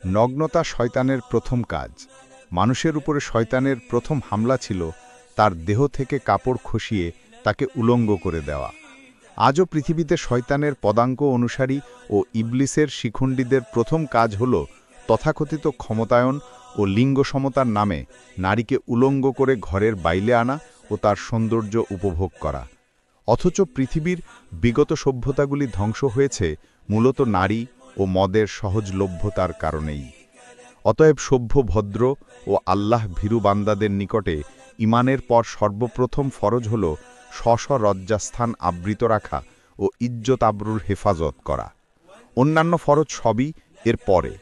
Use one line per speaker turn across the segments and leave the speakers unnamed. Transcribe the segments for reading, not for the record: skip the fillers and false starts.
নগ্নতা শয়তানের প্রথম কাজ। মানুষের উপরে শয়তানের প্রথম হামলা ছিল তার দেহ থেকে কাপড় খসিয়ে তাকে উলঙ্গ করে দেওয়া। আজও পৃথিবীতে শয়তানের পদাঙ্ক অনুসারী ও ইবলিসের শিখণ্ডীদের প্রথম কাজ হল তথাকথিত ক্ষমতায়ন ও লিঙ্গ সমতার নামে নারীকে উলঙ্গ করে ঘরের বাইরে আনা ও তার সৌন্দর্য উপভোগ করা। অথচ পৃথিবীর বিগত সভ্যতাগুলি ধ্বংস হয়েছে মূলত নারী ও মদের সহজলভ্যতার কারণেই। অতএব সভ্য, ভদ্র ও আল্লাহ ভীরু বান্দাদের নিকটে ঈমানের পর সর্বপ্রথম ফরজ হল স্ব লজ্জাস্থান আবৃত রাখা ও ইজ্জত আবরুর হেফাজত করা। অন্যান্য ফরজ সবই এর পরে।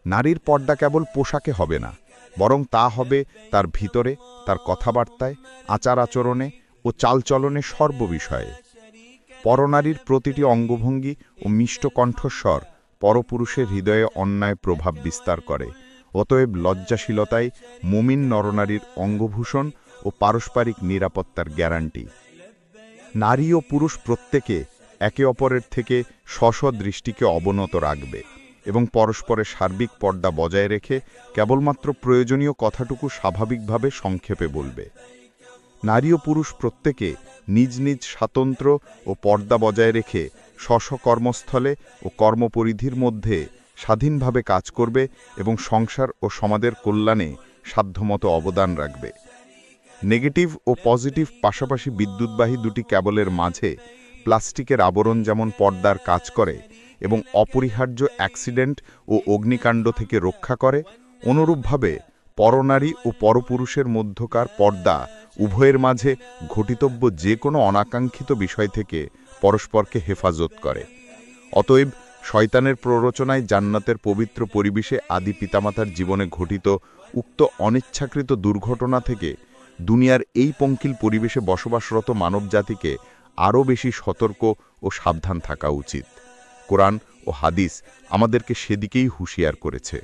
নারীর পর্দা কেবল পোশাকে হবে না, বরং তা হবে তার ভিতরে, তার কথাবার্তায়, আচার আচরণে ও চালচলনে সর্ববিষয়ে। পরনারীর প্রতিটি অঙ্গভঙ্গি ও মিষ্ট কণ্ঠস্বর পরপুরুষের হৃদয়ে অন্যায় প্রভাব বিস্তার করে। অতএব লজ্জাশীলতাই মুমিন নরনারীর অঙ্গভূষণ ও পারস্পরিক নিরাপত্তার গ্যারান্টি। নারী ও পুরুষ প্রত্যেকে একে অপরের থেকে স্ব দৃষ্টিকে অবনত রাখবে এবং পরস্পরের সার্বিক পর্দা বজায় রেখে কেবলমাত্র প্রয়োজনীয় কথাটুকু স্বাভাবিকভাবে সংক্ষেপে বলবে। নারী ও পুরুষ প্রত্যেকে নিজ নিজ স্বাতন্ত্র্য ও পর্দা বজায় রেখে স্ব কর্মস্থলে ও কর্মপরিধির মধ্যে স্বাধীনভাবে কাজ করবে এবং সংসার ও সমাজের কল্যাণে সাধ্যমতো অবদান রাখবে। নেগেটিভ ও পজিটিভ পাশাপাশি বিদ্যুৎবাহী দুটি ক্যাবলের মাঝে প্লাস্টিকের আবরণ যেমন পর্দার কাজ করে এবং অপরিহার্য অ্যাক্সিডেন্ট ও অগ্নিকাণ্ড থেকে রক্ষা করে, অনুরূপভাবে পরনারী ও পরপুরুষের মধ্যকার পর্দা উভয়ের মাঝে ঘটিতব্য যে কোনো অনাকাঙ্ক্ষিত বিষয় থেকে পরস্পরকে হেফাজত করে। অতএব শয়তানের প্ররোচনায় জান্নাতের পবিত্র পরিবেশে আদি পিতামাতার জীবনে ঘটিত উক্ত অনিচ্ছাকৃত দুর্ঘটনা থেকে দুনিয়ার এই পঙ্কিল পরিবেশে বসবাসরত মানবজাতিকে আরও বেশি সতর্ক ও সাবধান থাকা উচিত। কোরআন ও হাদিস আমাদেরকে সেদিকেই হুঁশিয়ার করেছে।